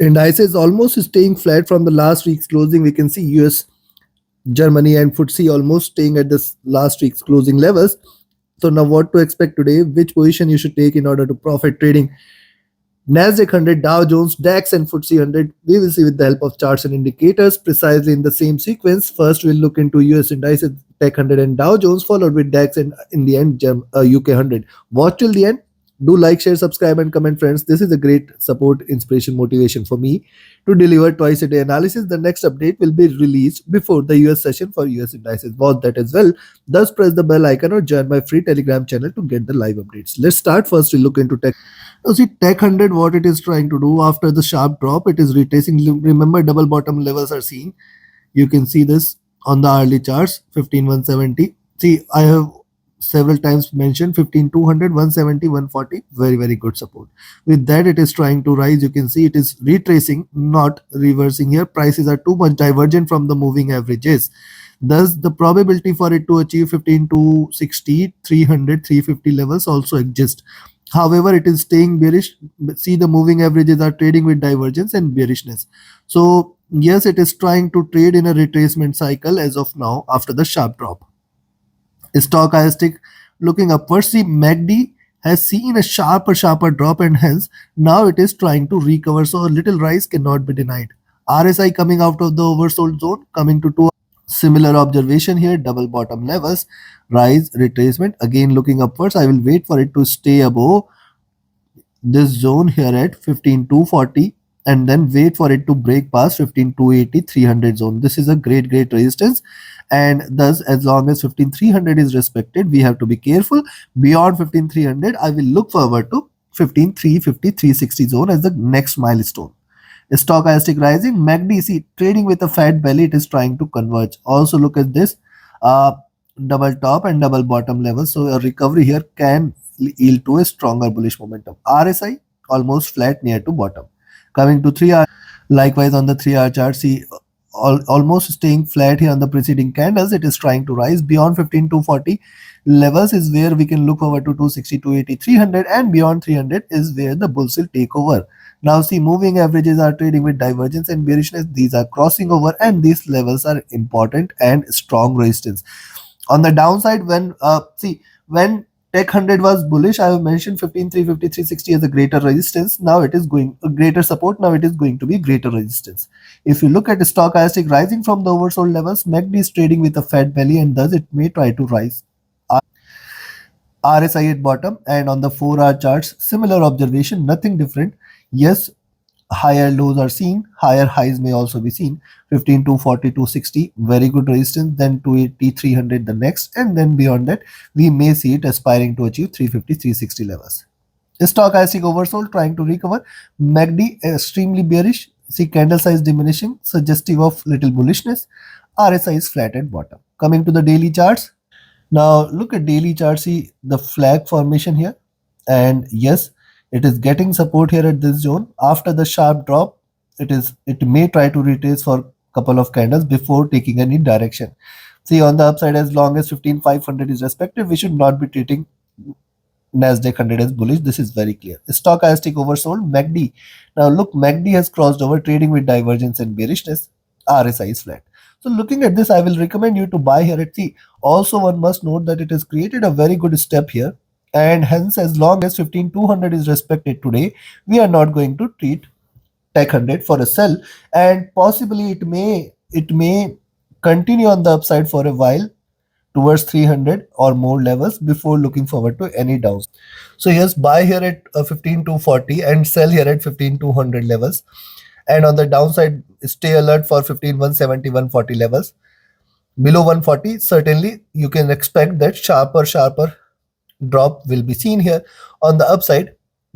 Indices almost staying flat from the last week's closing. We can see US, Germany and FTSE almost staying at this last week's closing levels. So now what to expect today? Which position you should take in order to profit trading? NASDAQ 100, Dow Jones, DAX and FTSE 100. We will see with the help of charts and indicators precisely in the same sequence. First, we'll look into US indices, Tech 100 and Dow Jones, followed with DAX and in the end, UK 100. Watch till the end. Do like, share, subscribe and comment, friends. This is a great support, inspiration, motivation for me to deliver twice a day analysis. The next update will be released before the US session for US indices. Watch that as well. Thus, press the bell icon or join my free Telegram channel to get the live updates. Let's start. First, we look into Tech. Now see Tech 100, what it is trying to do after the sharp drop, it is retracing. Remember, double bottom levels are seen. You can see this on the hourly charts, 15,170. See, I have several times mentioned 15,200, 170, 140, very good support. With that, it is trying to rise. You can see it is retracing, not reversing here. Prices are too much divergent from the moving averages. Thus, the probability for it to achieve 15,260, 300, 350 levels also exist. However, it is staying bearish. See, the moving averages are trading with divergence and bearishness. So, yes, it is trying to trade in a retracement cycle as of now after the sharp drop. Stochastic looking upwards. See, MACD has seen a sharper drop and hence now it is trying to recover. So, a little rise cannot be denied. RSI coming out of the oversold zone, coming to two. Similar observation here, double bottom levels, rise, retracement, again looking upwards. I will wait for it to stay above this zone here at 15,240 and then wait for it to break past 15,280, 300 zone. This is a great resistance, and thus as long as 15,300 is respected, we have to be careful. Beyond 15,300, I will look forward to 15,350, 360 zone as the next milestone. Stochastic rising, MACD, see, trading with a fat belly, it is trying to converge. Also look at this double top and double bottom level. So a recovery here can yield to a stronger bullish momentum. RSI almost flat near to bottom. Coming to 3 hour, likewise on the 3-hour chart, see, almost staying flat here on the preceding candles. It is trying to rise beyond 15,240 levels is where we can look forward to 260, 280, 300, and beyond 300 is where the bulls will take over. Now see, moving averages are trading with divergence and bearishness. These are crossing over and these levels are important and strong resistance. On the downside, when when Tech 100 was bullish, I have mentioned 15,350, 360 as a greater resistance. Now it is going a greater support. Now it is going to be greater resistance. If you look at the stochastic rising from the oversold levels, MACD is trading with a fat belly and thus it may try to rise. RSI at bottom, and on the 4-hour charts, similar observation, nothing different. Yes, higher lows are seen, higher highs may also be seen. 15,240, 260, very good resistance, then 280, 300 the next, and then beyond that, we may see it aspiring to achieve 350, 360 levels. Stochastic oversold trying to recover, MACD extremely bearish, see candle size diminishing, suggestive of little bullishness. RSI is flat at bottom. Coming to the daily charts. Now look at daily chart, see the flag formation here, and yes, it is getting support here at this zone. After the sharp drop, it may try to retrace for a couple of candles before taking any direction. See, on the upside, as long as 15,500 is respected, we should not be treating Nasdaq 100 as bullish. This is very clear. Stochastic oversold, MACD. Now look, MACD has crossed over, trading with divergence and bearishness. RSI is flat. So looking at this, I will recommend you to buy here at C. Also, one must note that it has created a very good step here, and hence as long as 15,200 is respected today, we are not going to treat Tech 100 for a sell, and possibly it may continue on the upside for a while towards 300 or more levels before looking forward to any downs. So yes, buy here at 15,240 and sell here at 15,200 levels. And on the downside, stay alert for 15,170, 140 levels. Below 140, certainly you can expect that sharper drop will be seen here. On the upside,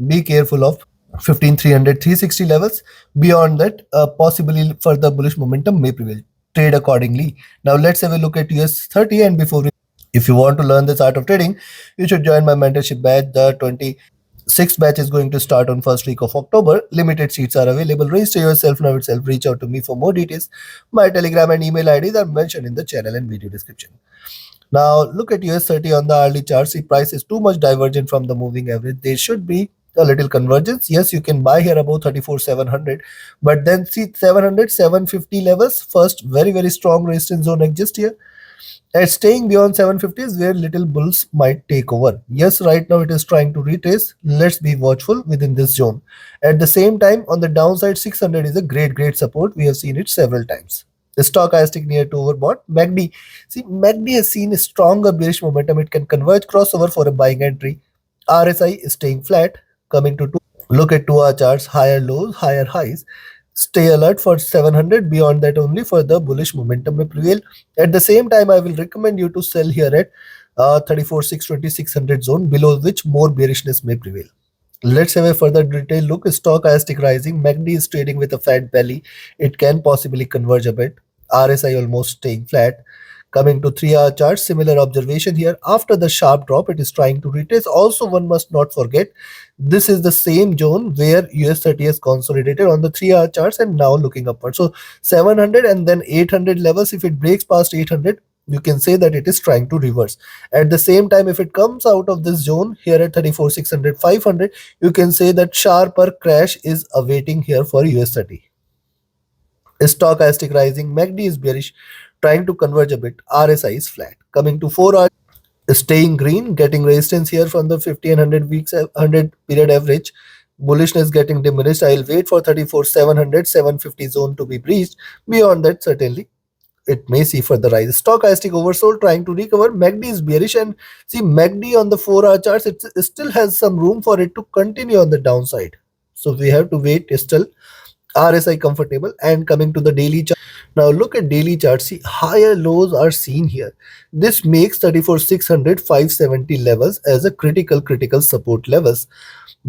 be careful of 15,300, 360 levels. Beyond that, possibly further bullish momentum may prevail. Trade accordingly. Now let's have a look at US30, and if you want to learn this art of trading, you should join my mentorship batch. The 26th batch is going to start on first week of October. Limited seats are available. Register yourself now itself. Reach out to me for more details. My Telegram and email IDs are mentioned in the channel and video description. Now look at US30 on the hourly chart. See, price is too much divergent from the moving average. There should be a little convergence. Yes, you can buy here above 34,700, but then see 700, 750 levels. First, very strong resistance zone exists here. And staying beyond 750 is where little bulls might take over. Yes, right now it is trying to retrace. Let's be watchful within this zone. At the same time, on the downside, 600 is a great support. We have seen it several times. The stochastic near to overbought. MACD. See, MACD has seen a stronger bearish momentum. It can converge crossover for a buying entry. RSI is staying flat, coming to 2. Look at 2 hour charts, higher lows, higher highs. Stay alert for 700. Beyond that, only further bullish momentum may prevail. At the same time, I will recommend you to sell here at 34,620, 600 zone, below which more bearishness may prevail. Let's have a further detailed look. Stochastic rising. MACD is trading with a fat belly. It can possibly converge a bit. RSI almost staying flat. Coming to 3-hour chart, similar observation here. After the sharp drop, it is trying to retrace. Also, one must not forget, this is the same zone where US30 has consolidated on the 3-hour charts and now looking upward. So 700 and then 800 levels. If it breaks past 800, you can say that it is trying to reverse. At the same time, if it comes out of this zone here at 34,600, 500, you can say that sharper crash is awaiting here for US30. Stochastic rising, MACD is bearish, trying to converge a bit. RSI is flat. Coming to 4-hour, staying green, getting resistance here from the 50 and 100 weeks, 100 period average. Bullishness getting diminished. I'll wait for 34,700, 750 zone to be breached. Beyond that, certainly it may see further rise. Stochastic oversold, trying to recover. MACD is bearish, and see MACD on the 4-hour charts, it still has some room for it to continue on the downside. So we have to wait still. RSI comfortable. And coming to the daily chart. Now look at daily chart. See, higher lows are seen here. This makes 34,600, 570 levels as a critical support levels.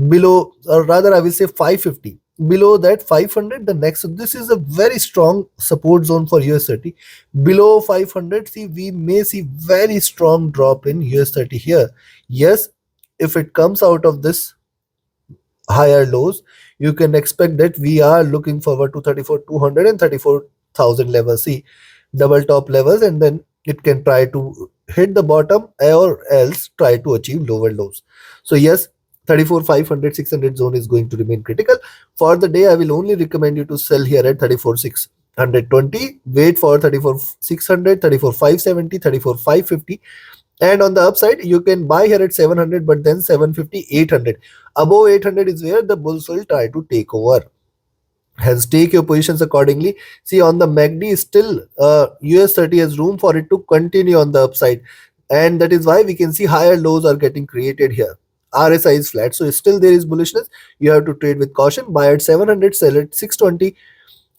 Below, or rather I will say 550. Below that 500, the next. So this is a very strong support zone for US30. Below 500, see, we may see very strong drop in US30 here. Yes, if it comes out of this higher lows, you can expect that we are looking forward to 34,200 and 34,000 levels. See, double top levels, and then it can try to hit the bottom or else try to achieve lower lows. So yes, 34,500, 600 zone is going to remain critical. For the day, I will only recommend you to sell here at 34,620. Wait for 34,600, 34,570, 34,550. And on the upside, you can buy here at 700, but then 750, 800. Above 800 is where the bulls will try to take over. Hence, take your positions accordingly. See, on the MACD, still US30 has room for it to continue on the upside. And that is why we can see higher lows are getting created here. RSI is flat. So still there is bullishness. You have to trade with caution. Buy at 700, sell at 620.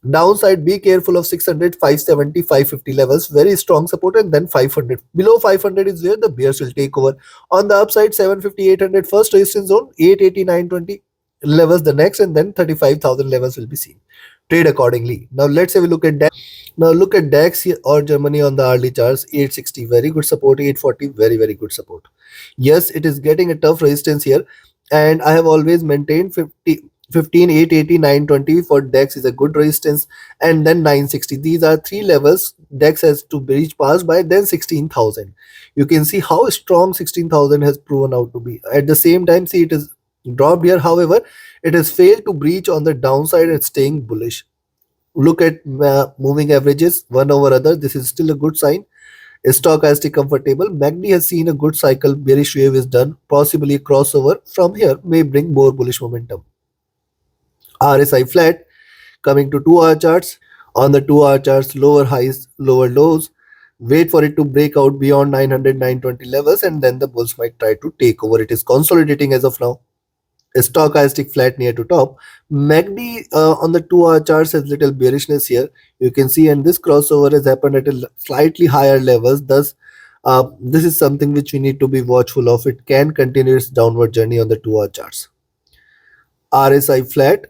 Downside, be careful of 600, 570, 550 levels. Very strong support, and then 500. Below 500 is where the bears will take over. On the upside, 750, 800 first resistance zone, 880, 920 levels the next, and then 35,000 levels will be seen. Trade accordingly. Now let's have a look at DAX. Now look at DAX here, or Germany on the hourly charts. 860, very good support. 840, very good support. Yes, it is getting a tough resistance here, and I have always maintained 15, 880, 920 for DAX is a good resistance, and then 960. These are three levels DAX has to reach past by, then 16,000. You can see how strong 16,000 has proven out to be. At the same time, see, it is dropped here. However, it has failed to breach on the downside and staying bullish. Look at moving averages, one over other. This is still a good sign. Stochastic comfortable. MACD has seen a good cycle. Bearish wave is done. Possibly a crossover from here may bring more bullish momentum. RSI flat. Coming to 2-hour charts. On the 2-hour charts, lower highs, lower lows. Wait for it to break out beyond 900, 920 levels, and then the bulls might try to take over. It is consolidating as of now. Stochastic flat near to top. MACD on the 2-hour charts has little bearishness here. You can see, and this crossover has happened at a slightly higher levels. Thus, this is something which we need to be watchful of. It can continue its downward journey on the 2-hour charts. RSI flat.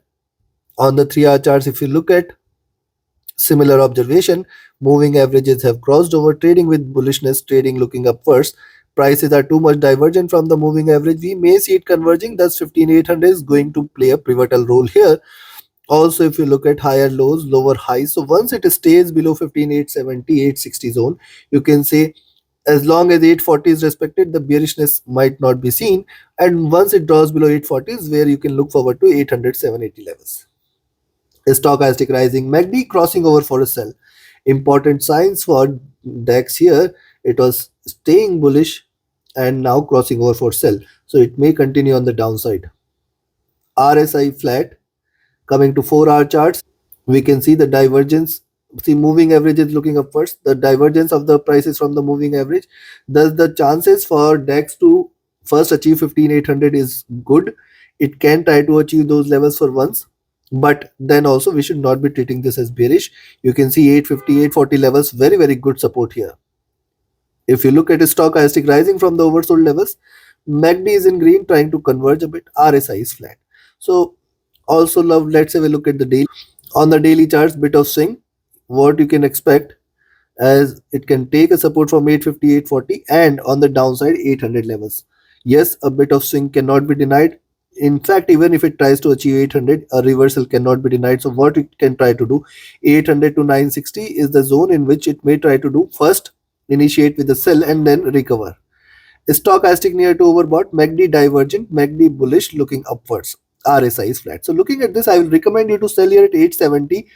On the 3-hour charts, if you look at similar observation, moving averages have crossed over, trading with bullishness, trading looking upwards. Prices are too much divergent from the moving average. We may see it converging, thus 15,800 is going to play a pivotal role here. Also, if you look at higher lows, lower highs, so once it stays below 15,870, 860 zone, you can say As long as 840 is respected, the bearishness might not be seen, and once it draws below 840 is where you can look forward to 800 780 levels. Stochastic rising, MACD crossing over for a sell. Important signs for DAX here. It was staying bullish and now crossing over for sell, so it may continue on the downside. RSI flat. Coming to 4-hour charts, we can see the divergence. See, moving average is looking upwards. The divergence of the prices from the moving average. Thus, the chances for DAX to first achieve 15,800 is good. It can try to achieve those levels for once, but then also we should not be treating this as bearish. You can see 850, 840 levels, very, very good support here. If you look at a stochastic rising from the oversold levels, MACD is in green trying to converge a bit. RSI is flat. So also love, let's have a look at the daily. On the daily charts, bit of swing. What you can expect as it can take a support from 850, 840 and on the downside 800 levels. Yes, a bit of swing cannot be denied. In fact, even if it tries to achieve 800, a reversal cannot be denied. So what it can try to do, 800 to 960 is the zone in which it may try to do. First, initiate with a sell and then recover. Stochastic near to overbought, MACD divergent, MACD bullish looking upwards. RSI is flat. So looking at this, I will recommend you to sell here at 870,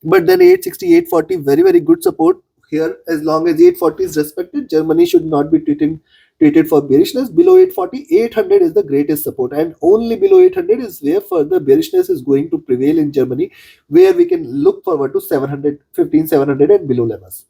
but then 860, 840, very, very good support here. As long as 840 is respected, Germany should not be treated for bearishness. Below 840, 800 is the greatest support, and only below 800 is where further bearishness is going to prevail in Germany, where we can look forward to 700, 15, 700 and below levels.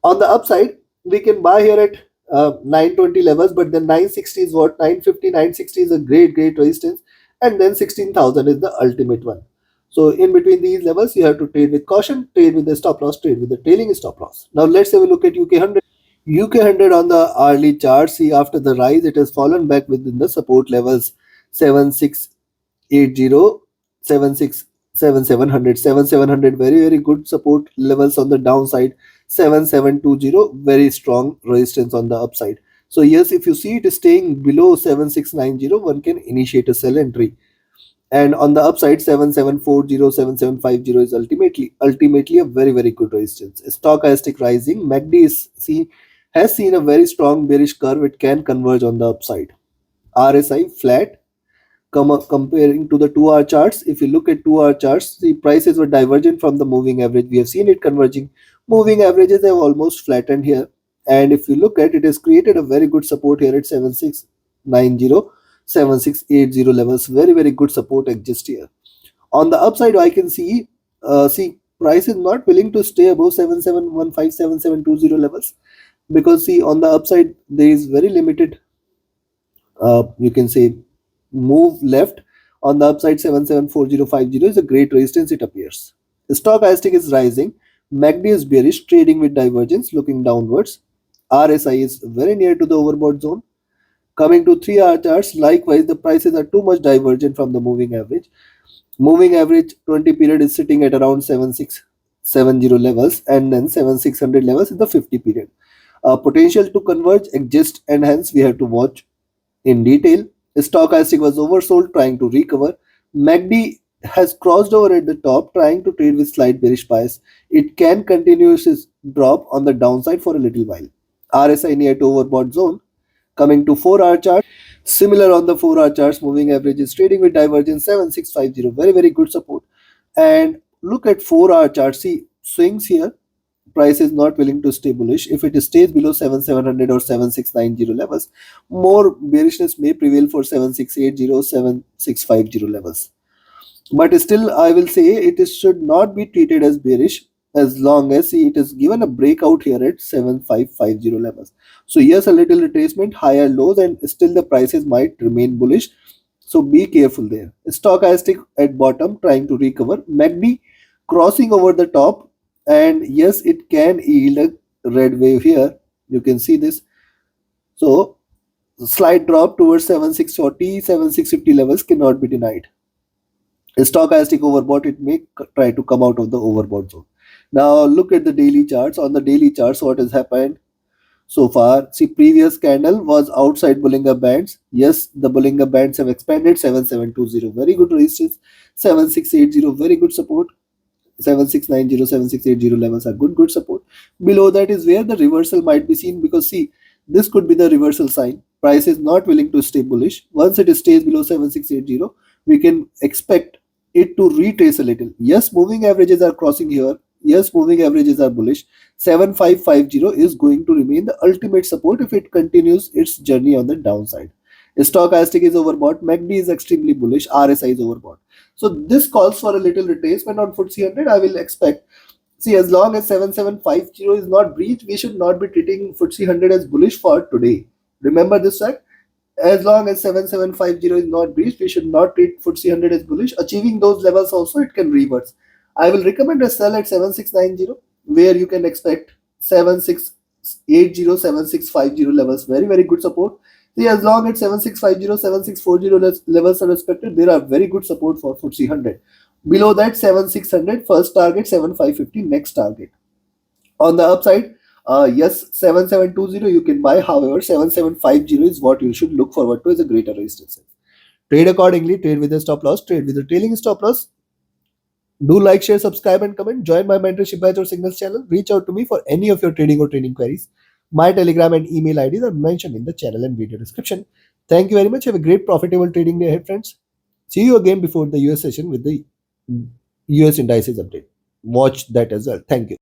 On the upside, we can buy here at 920 levels, but then 960 is what? 950, 960 is a great, great resistance, and then 16,000 is the ultimate one. So in between these levels, you have to trade with caution, trade with the stop loss, trade with the trailing stop loss. Now let's have a look at UK 100. UK 100 on the hourly chart. See, after the rise, it has fallen back within the support levels 7680, 7,700, 7,700. Very, very good support levels on the downside. 7,720, very strong resistance on the upside. So yes, if you see it is staying below 7,690, one can initiate a sell entry. And on the upside, 7,740, 7,750 is ultimately a very, very good resistance. Stochastic rising, MACD has seen a very strong bearish curve. It can converge on the upside. RSI flat. Comparing to the 2-hour charts, if you look at 2-hour charts, the prices were divergent from the moving average. We have seen it converging. Moving averages have almost flattened here, and if you look at it, has created a very good support here at 7690, 7680 levels. Very, very good support exist here. On the upside, I can see price is not willing to stay above 7715, 7720 levels, because see, on the upside there is very limited you can say move left. On the upside, 774050 is a great resistance, it appears. Stochastic is rising. MACD is bearish, trading with divergence, looking downwards. RSI is very near to the overbought zone. Coming to 3-hour charts, likewise, the prices are too much divergent from the moving average. Moving average 20 period is sitting at around 7670 levels, and then 7600 levels in the 50 period. Potential to converge exists, and hence we have to watch in detail. Stochastic was oversold, trying to recover. MACD has crossed over at the top, trying to trade with slight bearish bias. It can continue its drop on the downside for a little while. RSI near to overbought zone. Coming to 4-hour chart, similar on the 4-hour charts, moving average is trading with divergence 7650, very, very good support. And look at 4-hour chart, see swings here. Price is not willing to stay bullish. If it stays below 7700 or 7690 levels, more bearishness may prevail for 7680, 7650 levels. But still, I will say it should not be treated as bearish as long as it is given a breakout here at 7550 levels. So yes, a little retracement, higher lows, and still the prices might remain bullish. So be careful there. Stochastic at bottom, trying to recover. MACD crossing over the top, and yes, it can yield a red wave here. You can see this. So slight drop towards 7640, 7650 levels cannot be denied. Stochastic overbought, it may try to come out of the overbought zone. Now look at the daily charts. On the daily charts, what has happened so far? See, previous candle was outside Bollinger Bands. Yes, the Bollinger Bands have expanded. 7720, very good resistance. 7680, very good support. 7690, 7680 levels are good support. Below that is where the reversal might be seen, because see, This could be the reversal sign. Price is not willing to stay bullish. Once it stays below 7680, we can expect it to retrace a little. Yes, moving averages are crossing here. Yes, moving averages are bullish. 7550 is going to remain the ultimate support if it continues its journey on the downside. Stochastic is overbought. MACD is extremely bullish. RSI is overbought. So this calls for a little retracement on FTSE 100. I will expect. See, as long as 7750 is not breached, we should not be treating FTSE 100 as bullish for today. Remember this fact. As long as 7750 is not breached, we should not treat FTSE 100 as bullish. Achieving those levels also, it can reverse. I will recommend a sell at 7690, where you can expect 7680, 7650 levels. Very, very good support. See, as long as 7650, 7640 levels are respected, there are very good support for FTSE 100. Below that, 7600 first target, 7550 next target. On the upside, yes, 7720 you can buy. However, 7750 is what you should look forward to as a greater resistance. Trade accordingly. Trade with a stop loss. Trade with a trailing stop loss. Do like, share, subscribe, and comment. Join my mentorship batch or signals channel. Reach out to me for any of your trading or training queries. My Telegram and email IDs are mentioned in the channel and video description. Thank you very much. Have a great profitable trading day ahead, friends. See you again before the US session with the US indices update. Watch that as well. Thank you.